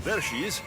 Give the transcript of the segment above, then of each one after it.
There she is.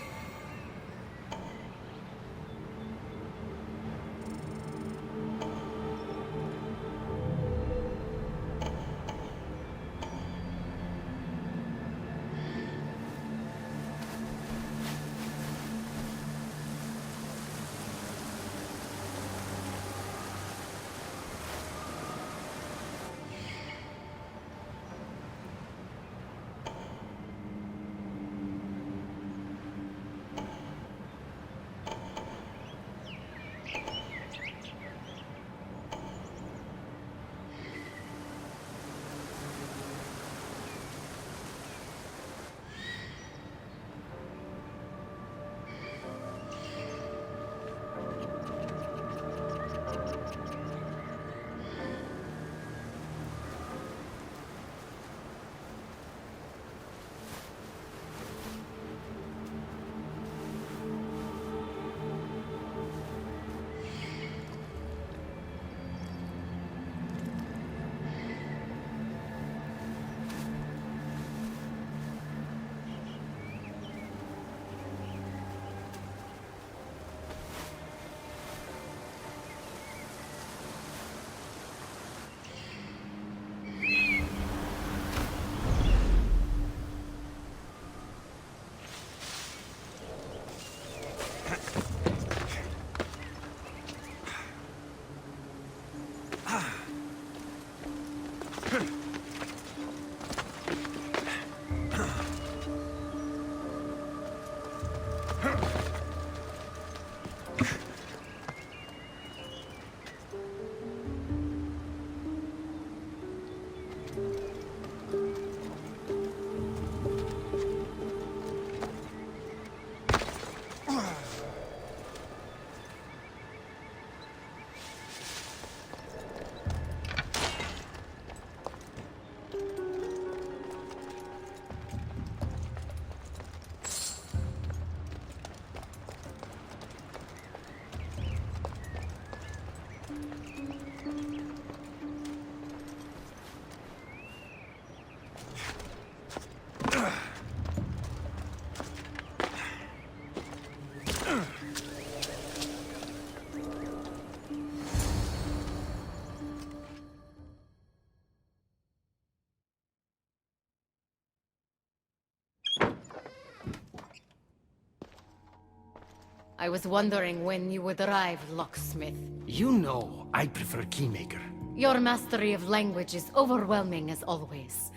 I was wondering when you would arrive, locksmith. You know, I prefer Keymaker. Your mastery of language is overwhelming as always.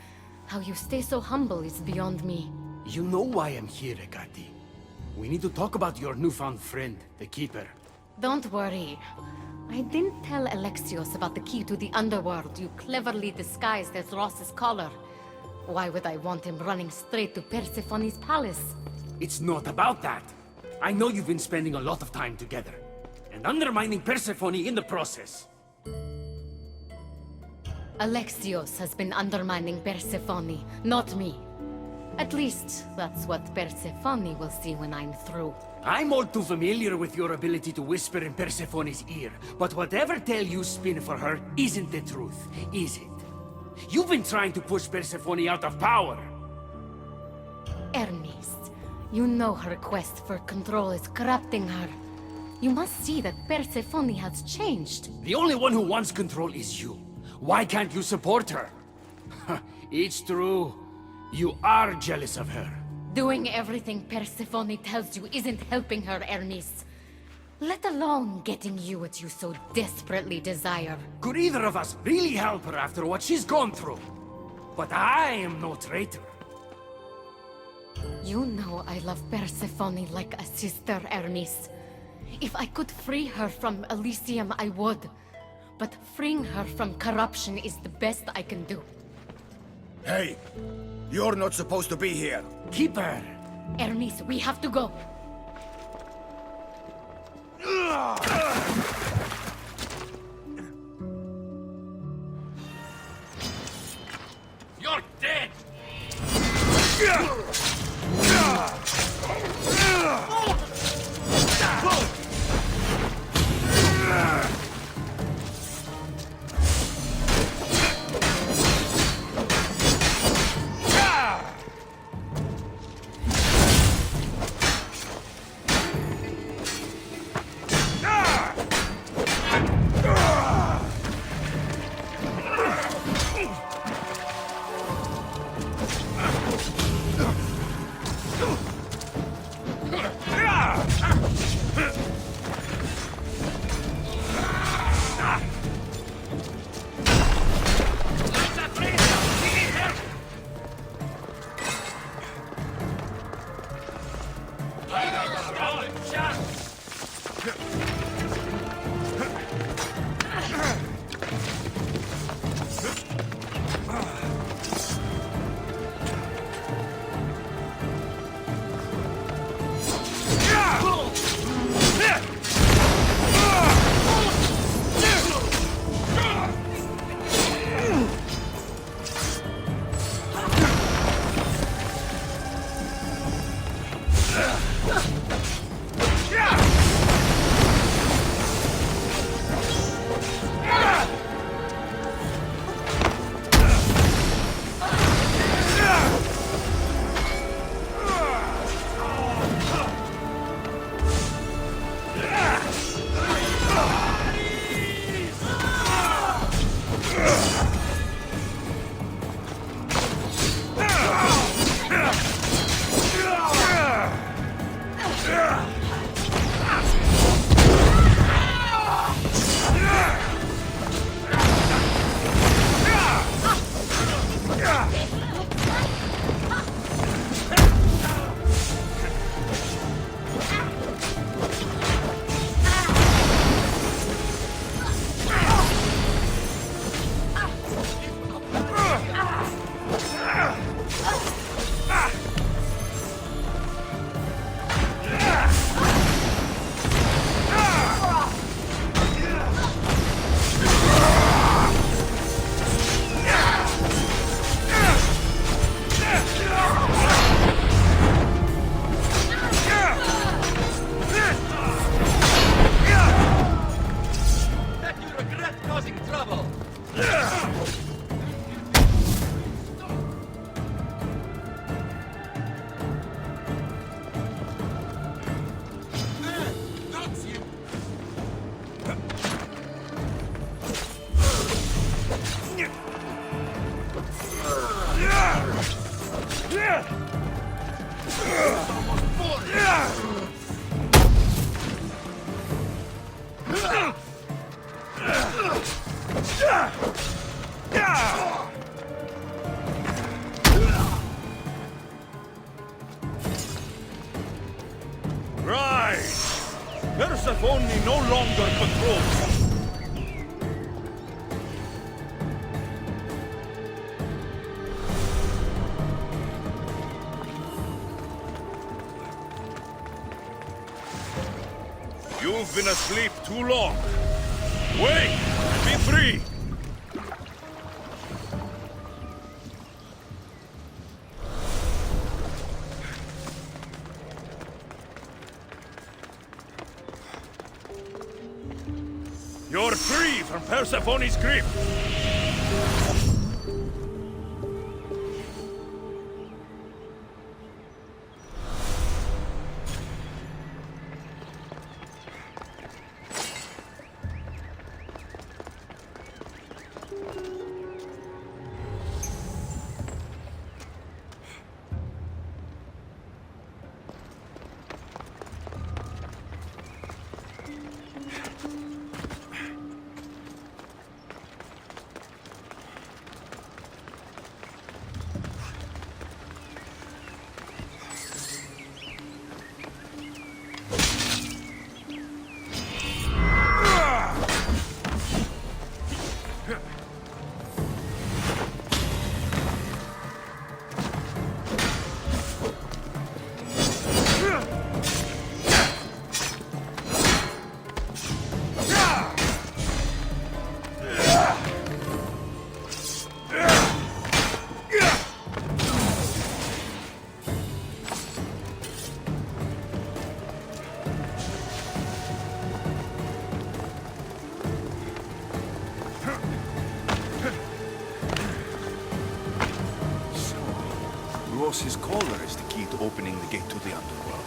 How you stay so humble is beyond me. You know why I'm here, Ekati. We need to talk about your newfound friend, the Keeper. Don't worry. I didn't tell Alexios about the key to the underworld you cleverly disguised as Ross's collar. Why would I want him running straight to Persephone's palace? It's not about that. I know you've been spending a lot of time together, and undermining Persephone in the process. Alexios has been undermining Persephone, not me. At least, that's what Persephone will see when I'm through. I'm all too familiar with your ability to whisper in Persephone's ear, but whatever tale you spin for her isn't the truth, is it? You've been trying to push Persephone out of power! Hermes, you know her quest for control is corrupting her. You must see that Persephone has changed. The only one who wants control is you. Why can't you support her? It's true. You are jealous of her. Doing everything Persephone tells you isn't helping her, Hermes. Let alone getting you what you so desperately desire. Could either of us really help her after what she's gone through? But I am no traitor. You know I love Persephone like a sister, Hermes. If I could free her from Elysium, I would. But freeing her from corruption is the best I can do. Hey! You're not supposed to be here! Keeper! Hermes, we have to go. You're dead! Right! Persephone no longer controls. You've been asleep too long. Wake! Be free! You're free from Persephone's grip! Ross's collar is the key to opening the gate to the underworld.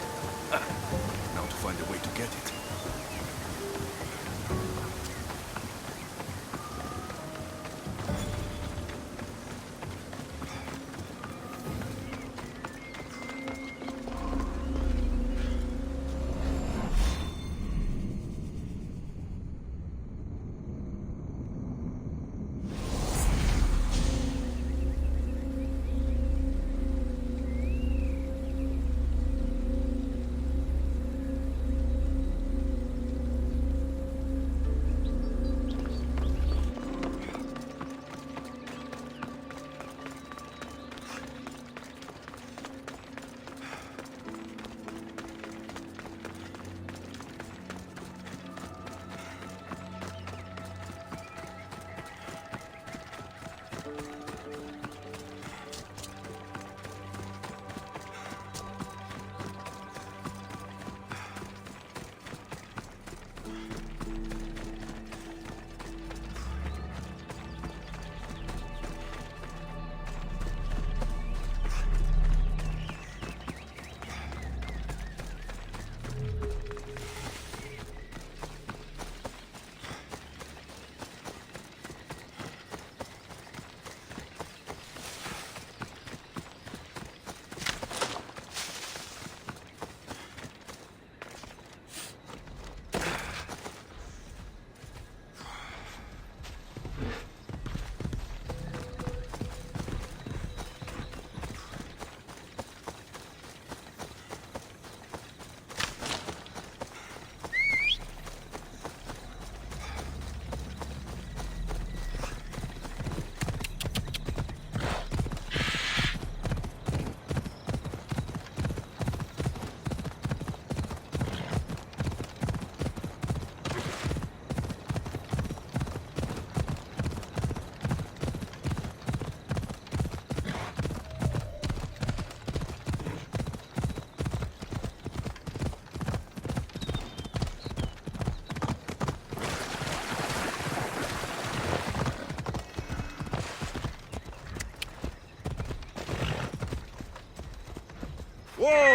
Now to find a way to get it.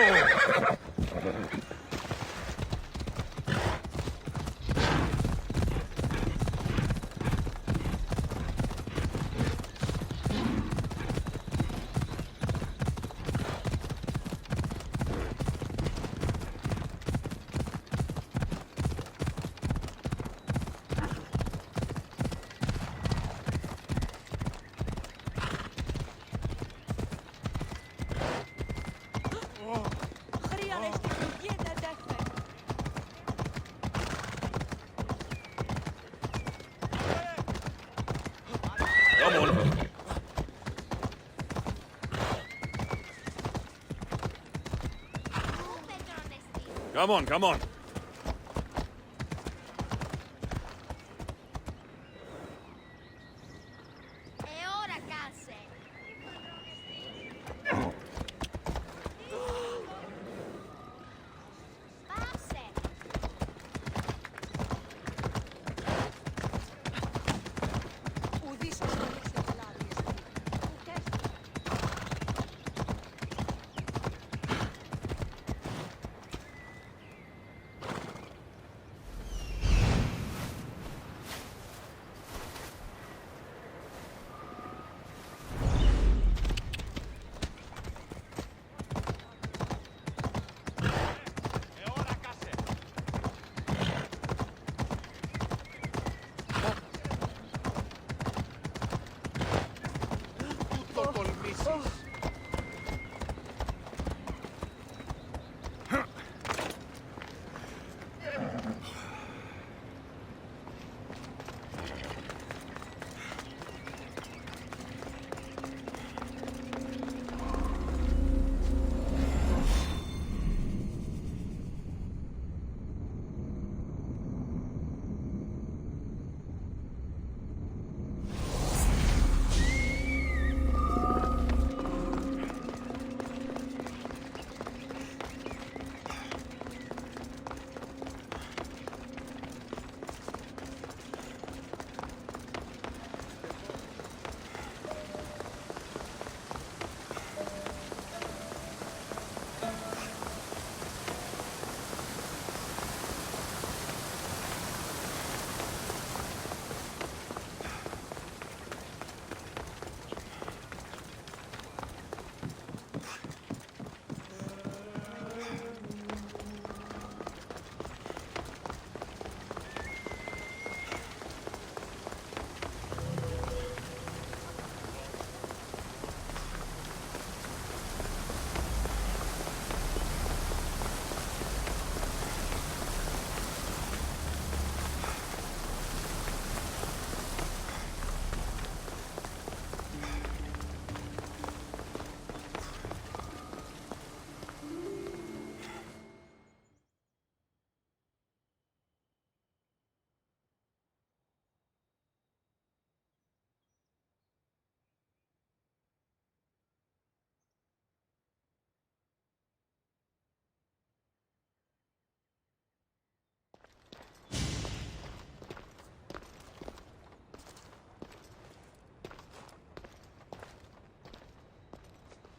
Come on. Come on, come on. E ora casse! Passe!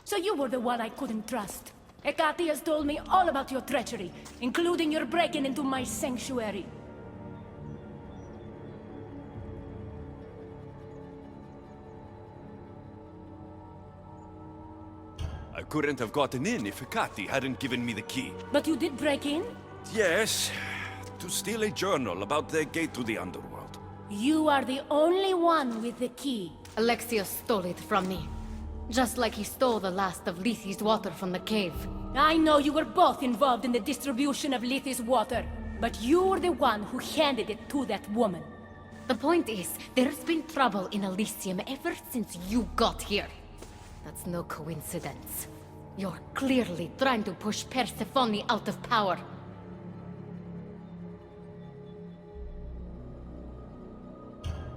So you were the one I couldn't trust. Hecate has told me all about your treachery, including your breaking into my sanctuary. I couldn't have gotten in if Hecate hadn't given me the key. But you did break in? Yes, to steal a journal about the gate to the underworld. You are the only one with the key. Alexios stole it from me. Just like he stole the last of Lethi's water from the cave. I know you were both involved in the distribution of Lethi's water, but you're the one who handed it to that woman. The point is, there's been trouble in Elysium ever since you got here. That's no coincidence. You're clearly trying to push Persephone out of power.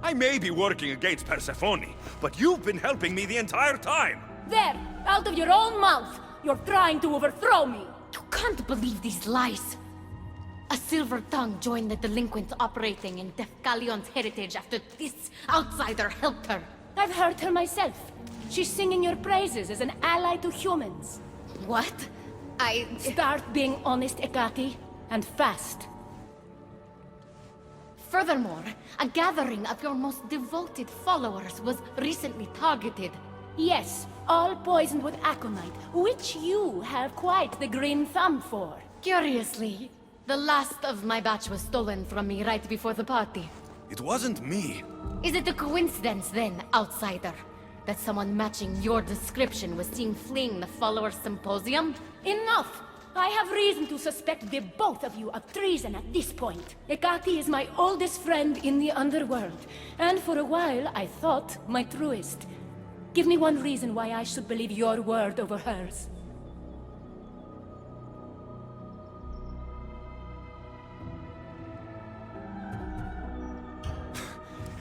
I may be working against Persephone, but you've been helping me the entire time! There! Out of your own mouth! You're trying to overthrow me! You can't believe these lies! A silver tongue joined the delinquents operating in Defcalion's heritage after this outsider helped her. I've heard her myself. She's singing your praises as an ally to humans. What? Start being honest, Ekati, and fast. Furthermore, a gathering of your most devoted followers was recently targeted. Yes, all poisoned with aconite, which you have quite the green thumb for. Curiously, the last of my batch was stolen from me right before the party. It wasn't me. Is it a coincidence then, outsider, that someone matching your description was seen fleeing the follower symposium? Enough! I have reason to suspect the both of you of treason at this point. Ekati is my oldest friend in the underworld, and for a while I thought my truest. Give me one reason why I should believe your word over hers.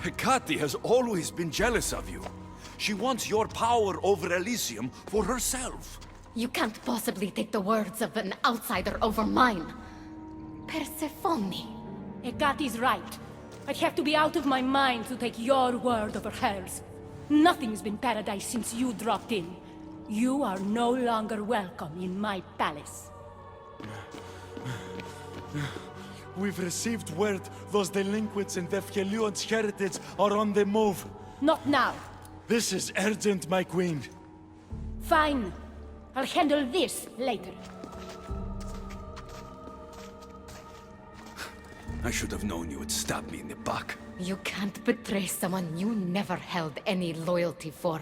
Hecate has always been jealous of you. She wants your power over Elysium for herself. You can't possibly take the words of an outsider over mine. Persephone. Ekati's right. I'd have to be out of my mind to take your word over hers. Nothing's been paradise since you dropped in. You are no longer welcome in my palace. We've received word those delinquents in Vefkelion's heritage are on the move. Not now. This is urgent, my queen. Fine. I'll handle this later. I should have known you would stab me in the back. You can't betray someone you never held any loyalty for.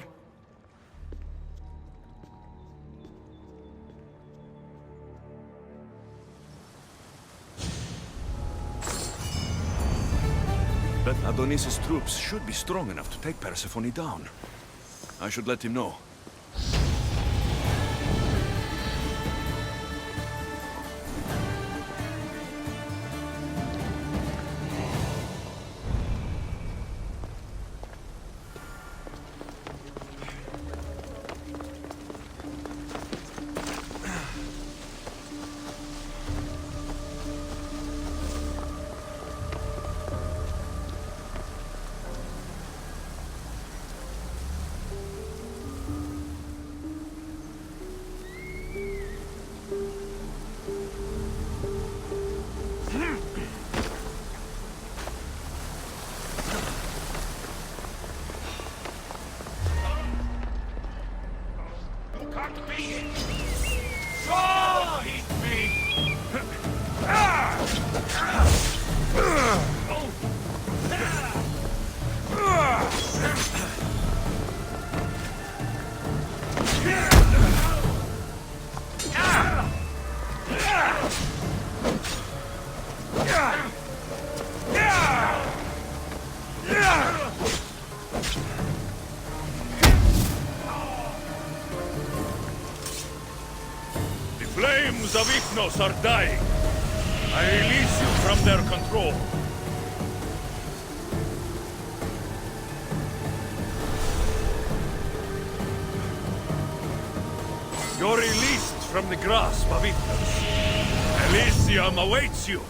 But Adonis's troops should be strong enough to take Persephone down. I should let him know. The flames of Ithnos are dying. I release you from their control. You're released from the grasp of Ithnos. Elysium awaits you.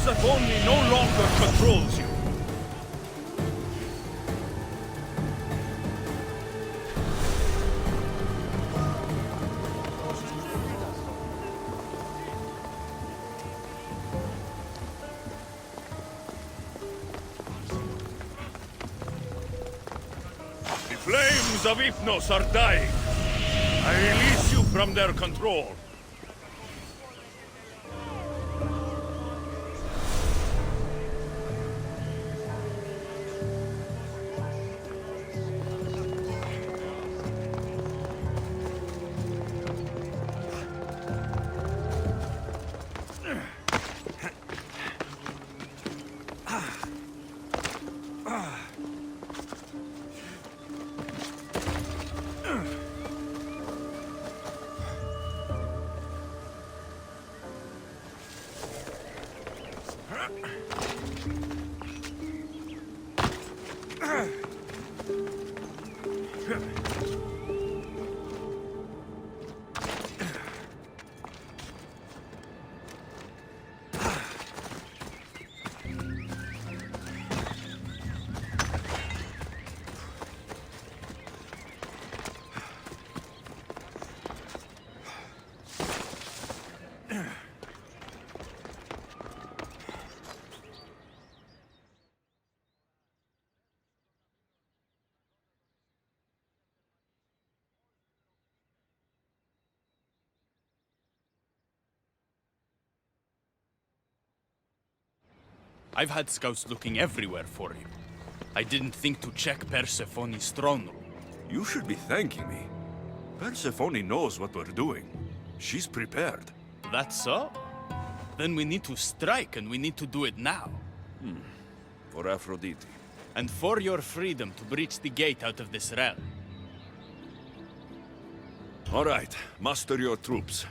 Persephone no longer controls you. The flames of Hypnos are dying. I release you from their control. I've had scouts looking everywhere for you. I didn't think to check Persephone's throne room. You should be thanking me. Persephone knows what we're doing. She's prepared. That's so? Then we need to strike, and we need to do it now. For Aphrodite. And for your freedom to breach the gate out of this realm. All right, muster your troops.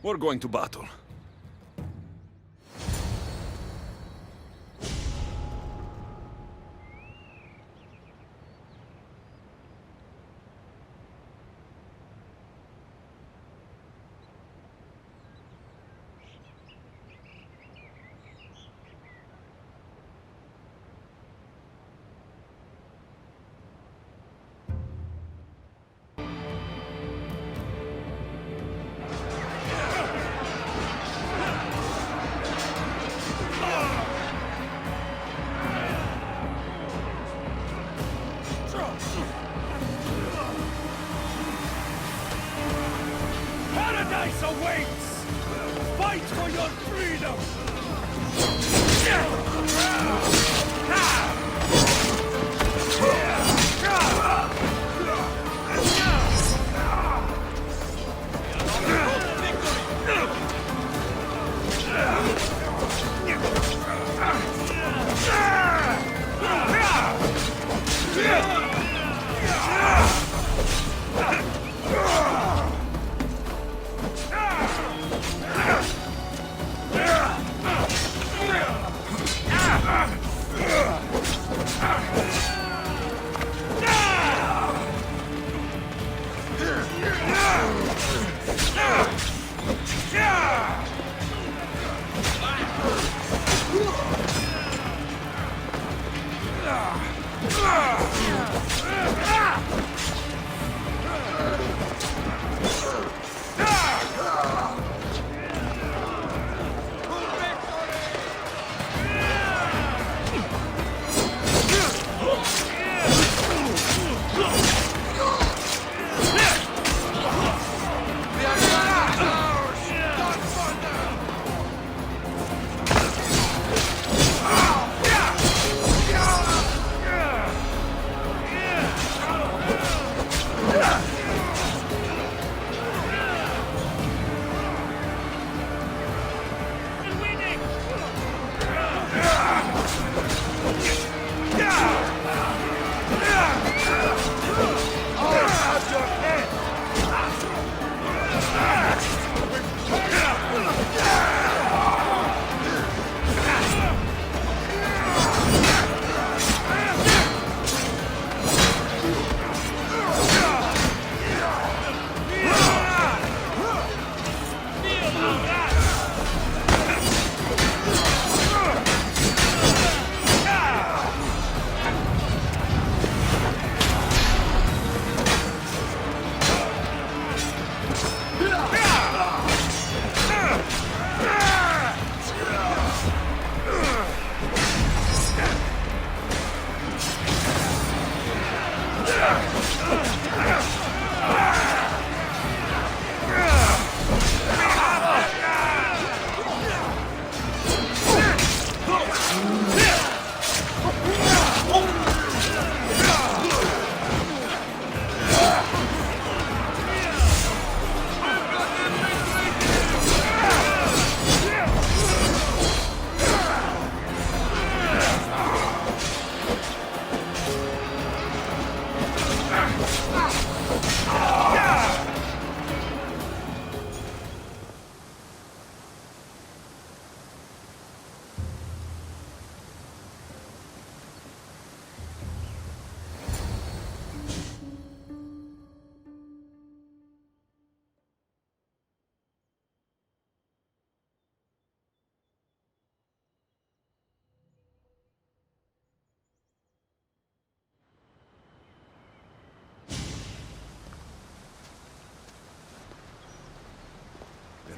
We're going to battle. Paradise awaits! Fight for your freedom!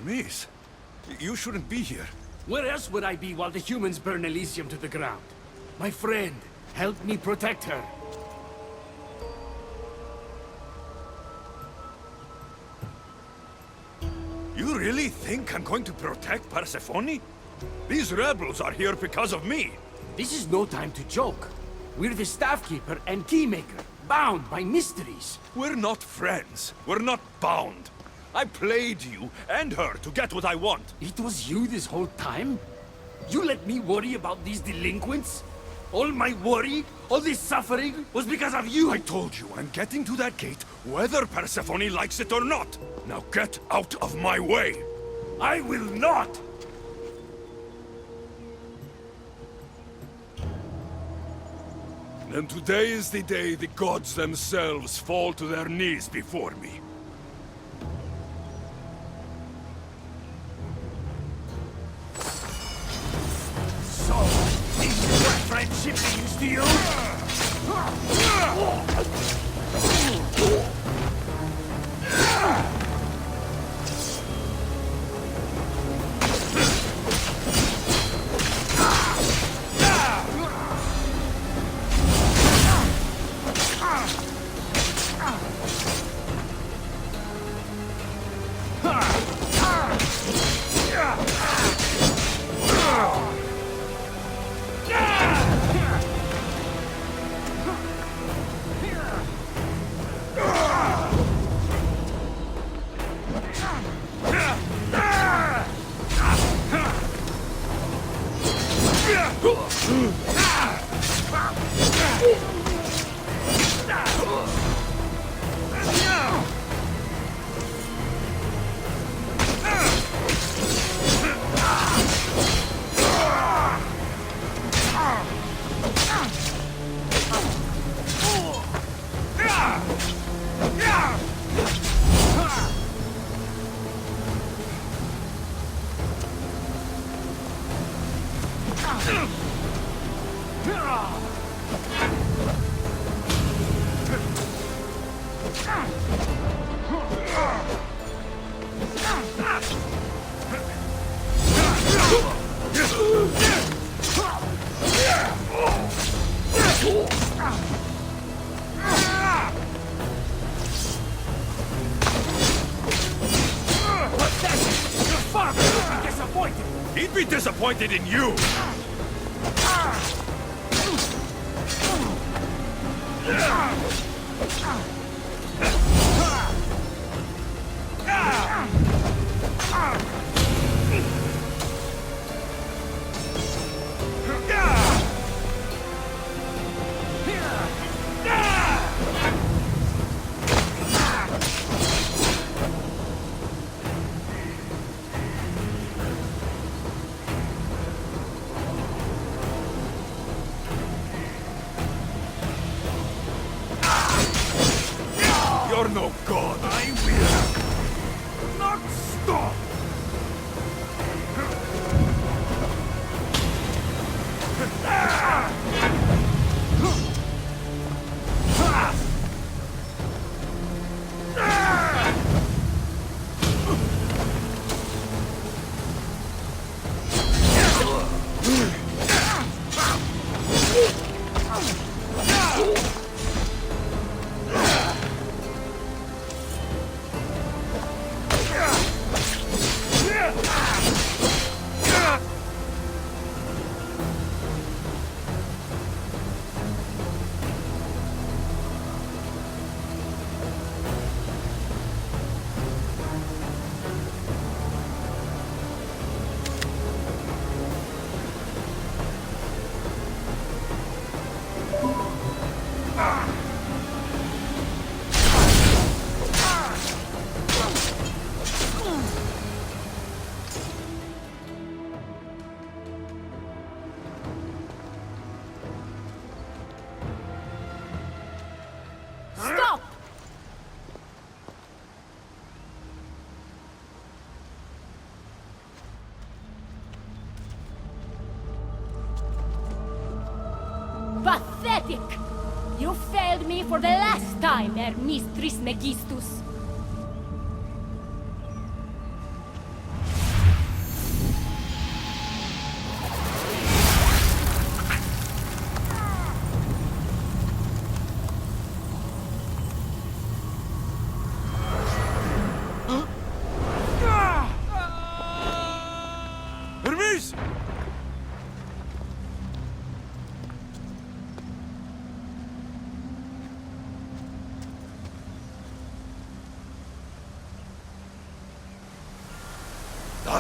Hermes, you shouldn't be here. Where else would I be while the humans burn Elysium to the ground? My friend, help me protect her. You really think I'm going to protect Persephone? These rebels are here because of me. This is no time to joke. We're the Staffkeeper and Keymaker, bound by mysteries. We're not friends. We're not bound. I played you and her to get what I want. It was you this whole time? You let me worry about these delinquents? All my worry, all this suffering, was because of you! I told you I'm getting to that gate, whether Persephone likes it or not. Now get out of my way! I will not! And today is the day the gods themselves fall to their knees before me. So, this is what friendship means to you? He'd be disappointed in you! You're no god. I will not stop. Stop! Pathetic! You failed me for the last time, Hermes Trismegistus.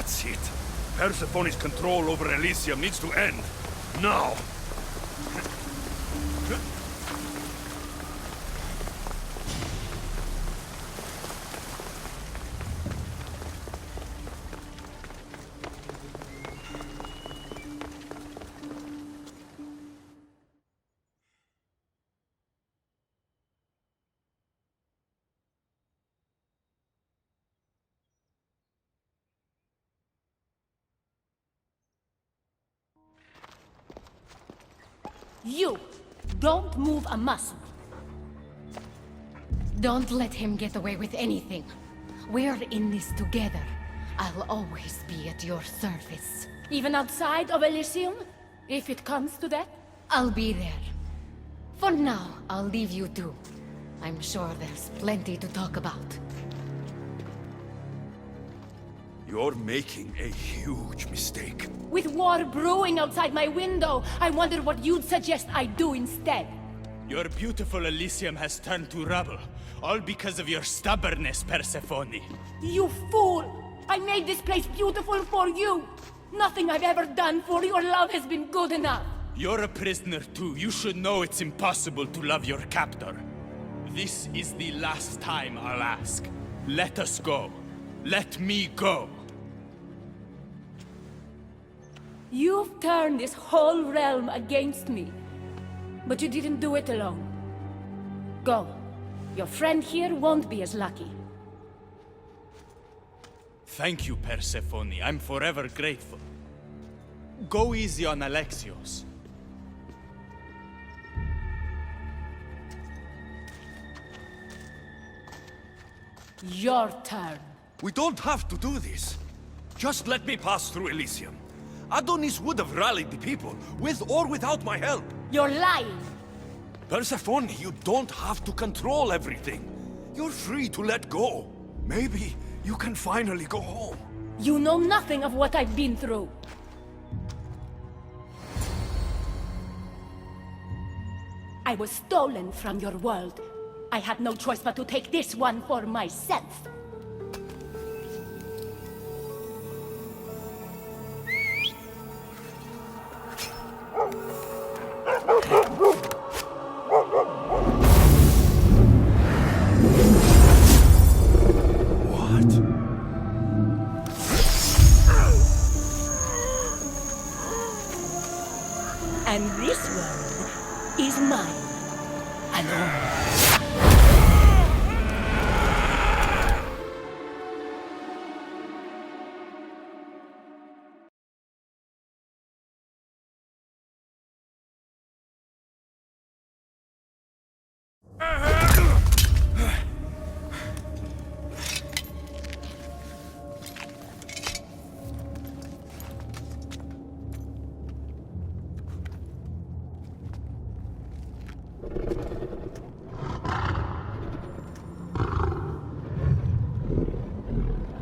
That's it. Persephone's control over Elysium needs to end. Now! You! Don't move a muscle. Don't let him get away with anything. We're in this together. I'll always be at your service. Even outside of Elysium? If it comes to that? I'll be there. For now, I'll leave you two. I'm sure there's plenty to talk about. You're making a huge mistake. With war brewing outside my window, I wonder what you'd suggest I do instead. Your beautiful Elysium has turned to rubble, all because of your stubbornness, Persephone. You fool! I made this place beautiful for you! Nothing I've ever done for your love has been good enough! You're a prisoner too. You should know it's impossible to love your captor. This is the last time I'll ask. Let us go. Let me go. You've turned this whole realm against me. But you didn't do it alone. Go. Your friend here won't be as lucky. Thank you, Persephone. I'm forever grateful. Go easy on Alexios. Your turn. We don't have to do this. Just let me pass through Elysium. Adonis would have rallied the people, with or without my help. You're lying! Persephone, you don't have to control everything. You're free to let go. Maybe you can finally go home. You know nothing of what I've been through. I was stolen from your world. I had no choice but to take this one for myself. And this world is mine. Alone.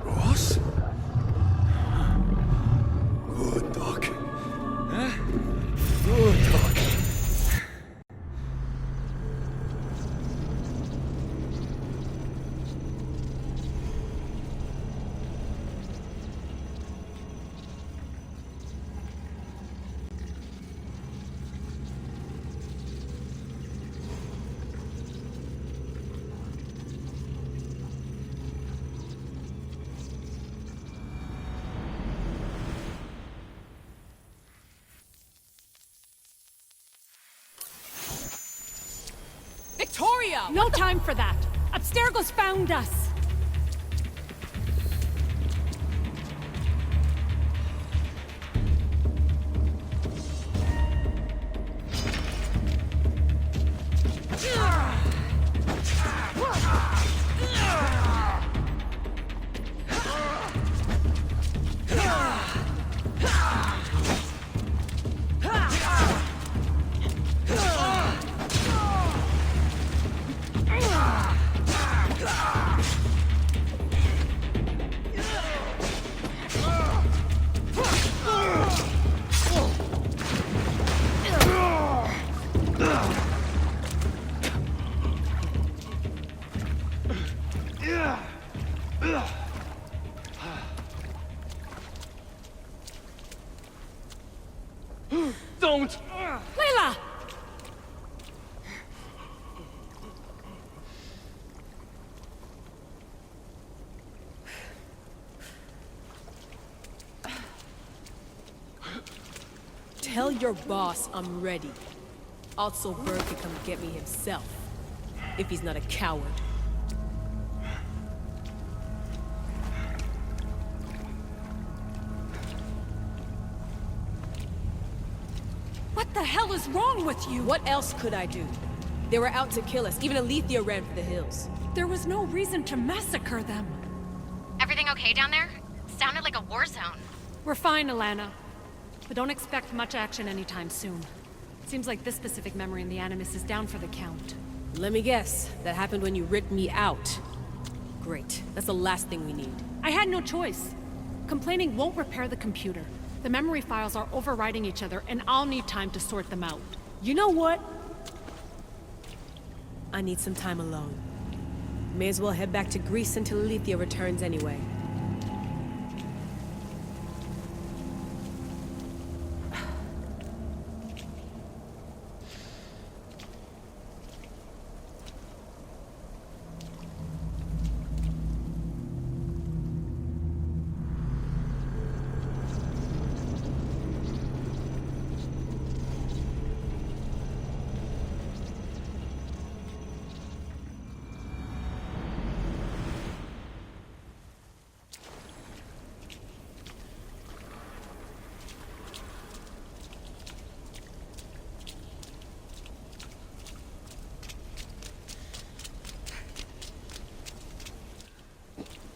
Ross? Good dog. Huh? Good dog. Victoria! No time for that! Abstergo's found us! Don't! Layla! Tell your boss I'm ready. Also, Bird can come get me himself. If he's not a coward. What the hell is wrong with you? What else could I do? They were out to kill us. Even Alethea ran for the hills. There was no reason to massacre them. Everything okay down there? Sounded like a war zone. We're fine, Alana. But don't expect much action anytime soon. Seems like this specific memory in the Animus is down for the count. Let me guess. That happened when you ripped me out. Great. That's the last thing we need. I had no choice. Complaining won't repair the computer. The memory files are overriding each other, and I'll need time to sort them out. You know what? I need some time alone. May as well head back to Greece until Alethea returns anyway.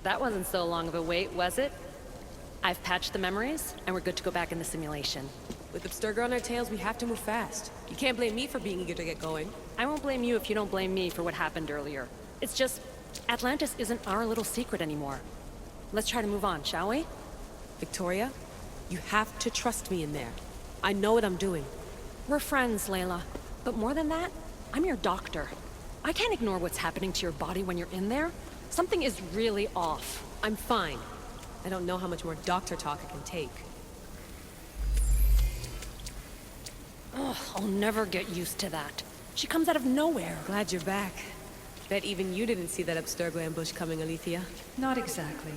That wasn't so long of a wait, was it? I've patched the memories, and we're good to go back in the simulation. With Abstergo on our tails, we have to move fast. You can't blame me for being eager to get going. I won't blame you if you don't blame me for what happened earlier. It's just, Atlantis isn't our little secret anymore. Let's try to move on, shall we? Victoria, you have to trust me in there. I know what I'm doing. We're friends, Layla. But more than that, I'm your doctor. I can't ignore what's happening to your body when you're in there. Something is really off. I'm fine. I don't know how much more doctor talk I can take. Ugh, I'll never get used to that. She comes out of nowhere. Glad you're back. Bet even you didn't see that Abstergo ambush coming, Alethea. Not exactly.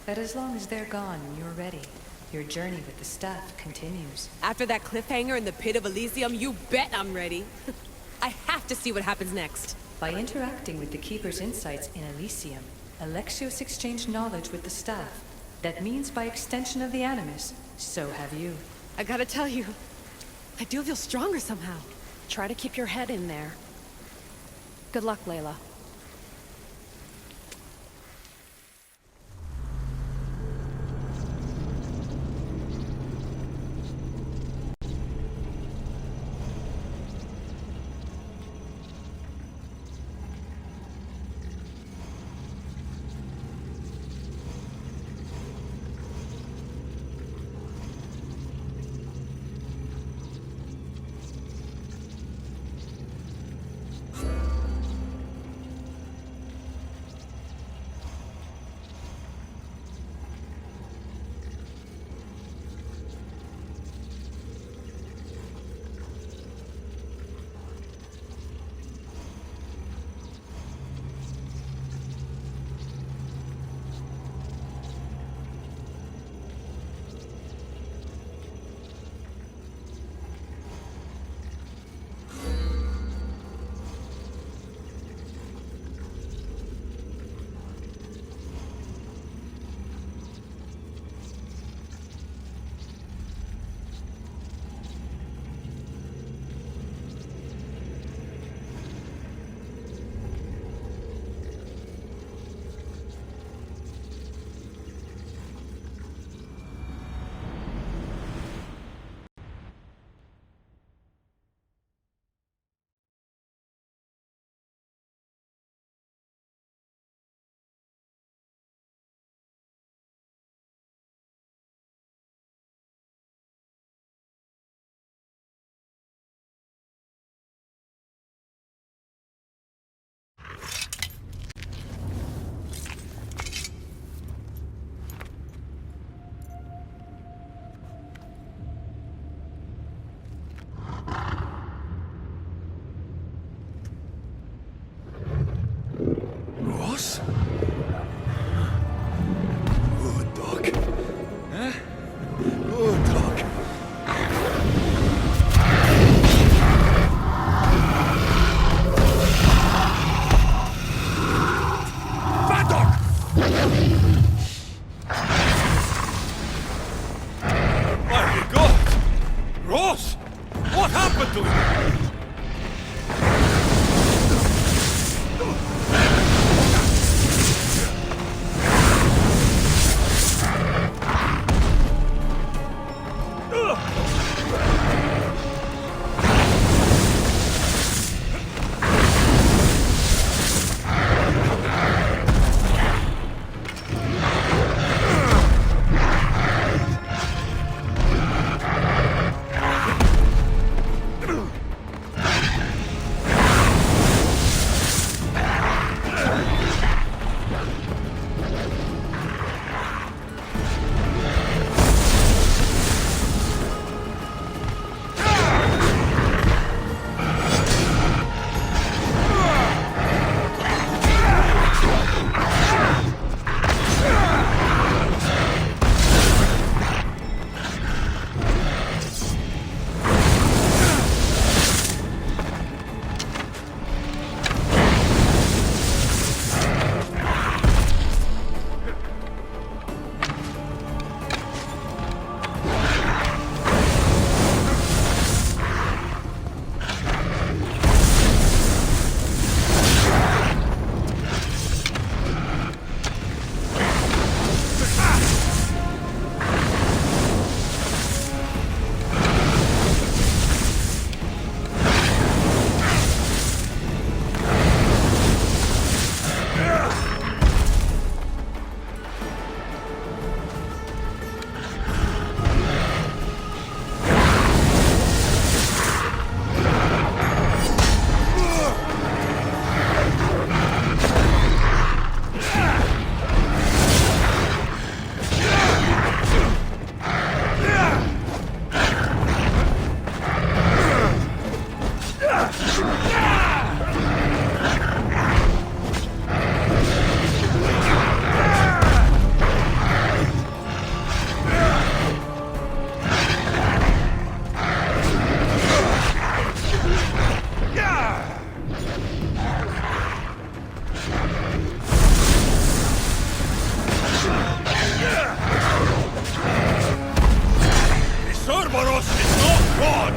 But as long as they're gone and you're ready, your journey with the staff continues. After that cliffhanger in the pit of Elysium, you bet I'm ready. I have to see what happens next. By interacting with the Keeper's insights in Elysium, Alexios exchanged knowledge with the staff. That means by extension of the Animus, so have you. I gotta tell you, I do feel stronger somehow. Try to keep your head in there. Good luck, Layla. Oh, dog. Bad dog! My God! Ross! What happened to him? Cerberus is not God!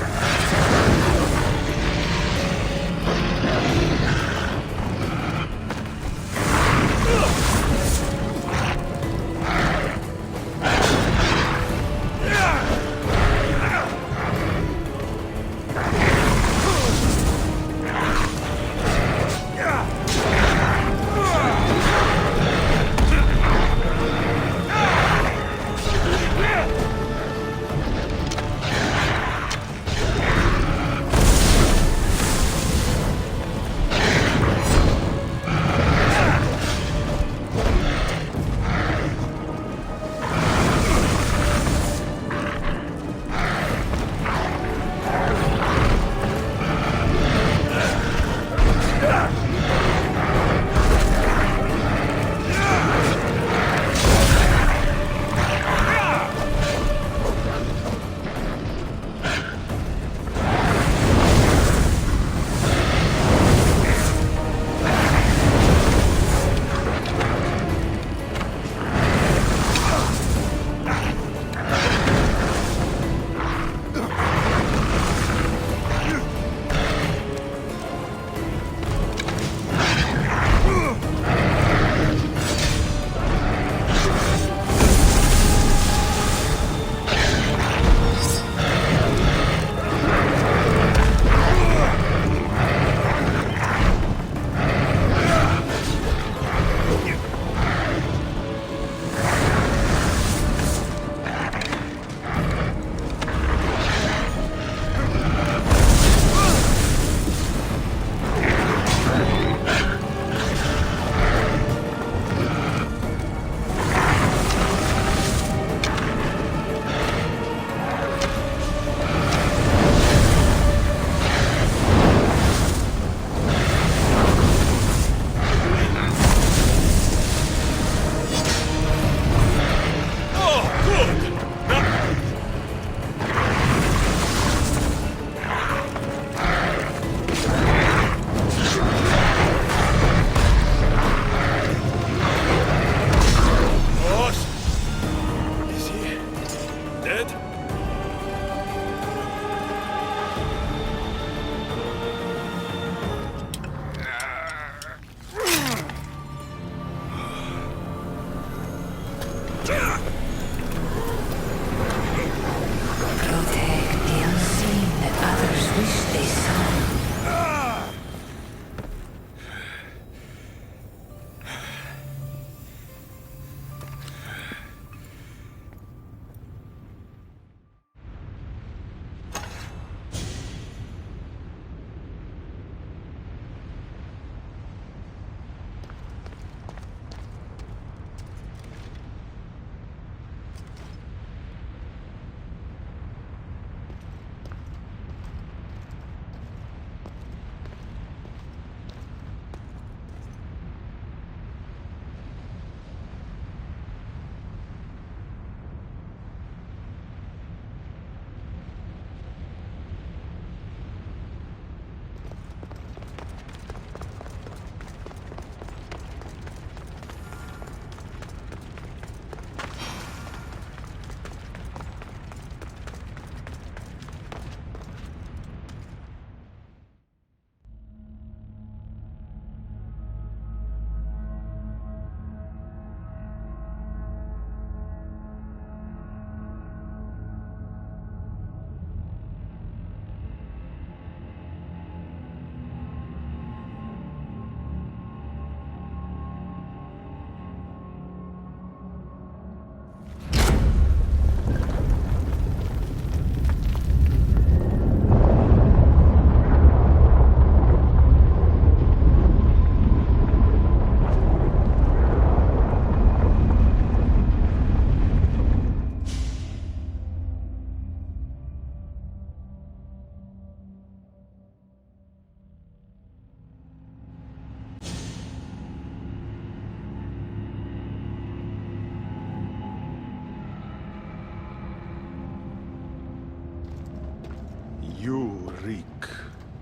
You reek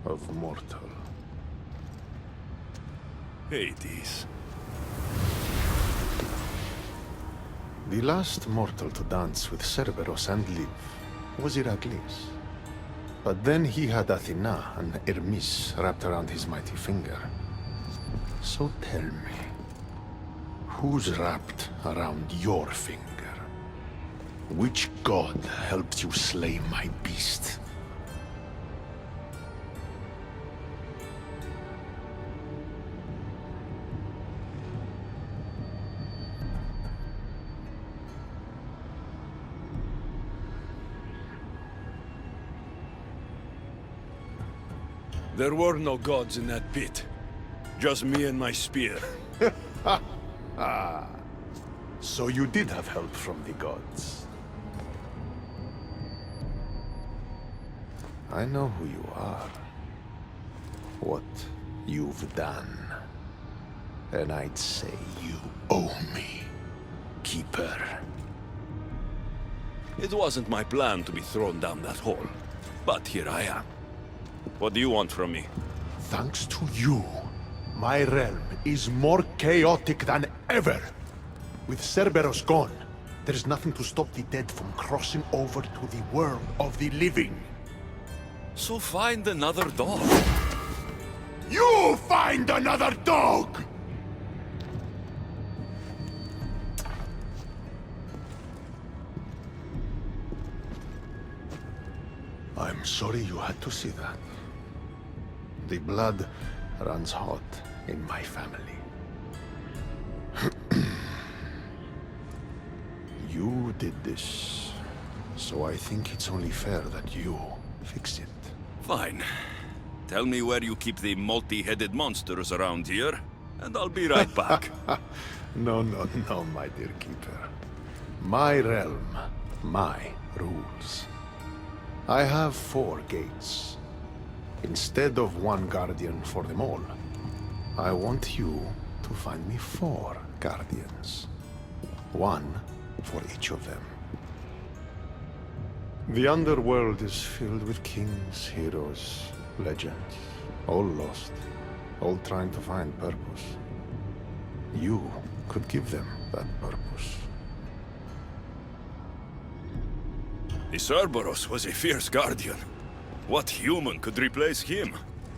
of mortal. Hades. The last mortal to dance with Cerberus and live was Heracles. But then he had Athena and Hermes wrapped around his mighty finger. So tell me, who's wrapped around your finger? Which god helped you slay my beast? There were no gods in that pit. Just me and my spear. So you did have help from the gods. I know who you are. What you've done. And I'd say you owe me, Keeper. It wasn't my plan to be thrown down that hole. But here I am. What do you want from me? Thanks to you, my realm is more chaotic than ever. With Cerberus gone, there's nothing to stop the dead from crossing over to the world of the living. So find another dog. You find another dog! I'm sorry you had to see that. The blood runs hot in my family. You did this, so I think it's only fair that you fix it. Fine. Tell me where you keep the multi-headed monsters around here, and I'll be right back. No, my dear Keeper. My realm, my rules. I have 4 gates. Instead of 1 guardian for them all, I want you to find me 4 guardians. 1 for each of them. The underworld is filled with kings, heroes, legends, all lost, all trying to find purpose. You could give them that purpose. The Cerberus was a fierce guardian. What human could replace him?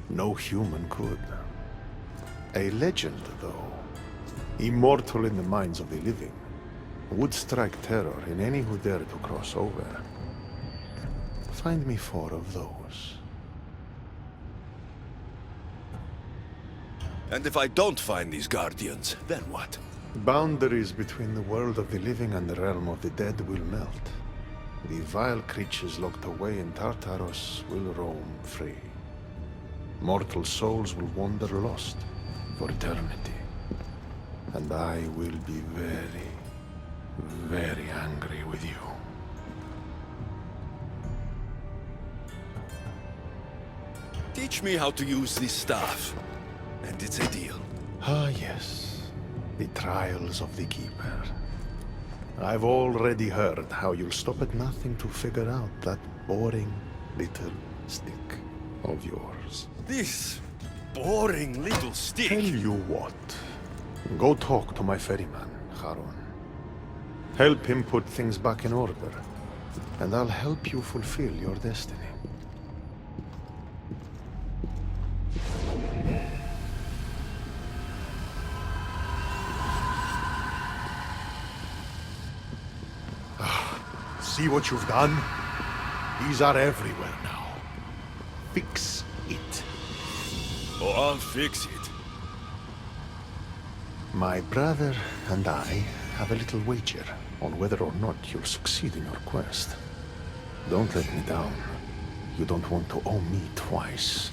No human could. A legend, though, immortal in the minds of the living, would strike terror in any who dare to cross over. Find me 4 of those. And if I don't find these guardians, then what? Boundaries between the world of the living and the realm of the dead will melt. The vile creatures locked away in Tartaros will roam free. Mortal souls will wander lost for eternity. And I will be very, very angry with you. Teach me how to use this staff, and it's a deal. Ah, yes. The trials of the Keeper. I've already heard how you'll stop at nothing to figure out that boring little stick of yours. This boring little stick? Tell you what. Go talk to my ferryman, Charon. Help him put things back in order, and I'll help you fulfill your destiny. See what you've done? These are everywhere now. Fix it. Oh, I'll fix it. My brother and I have a little wager on whether or not you'll succeed in your quest. Don't let me down. You don't want to owe me twice.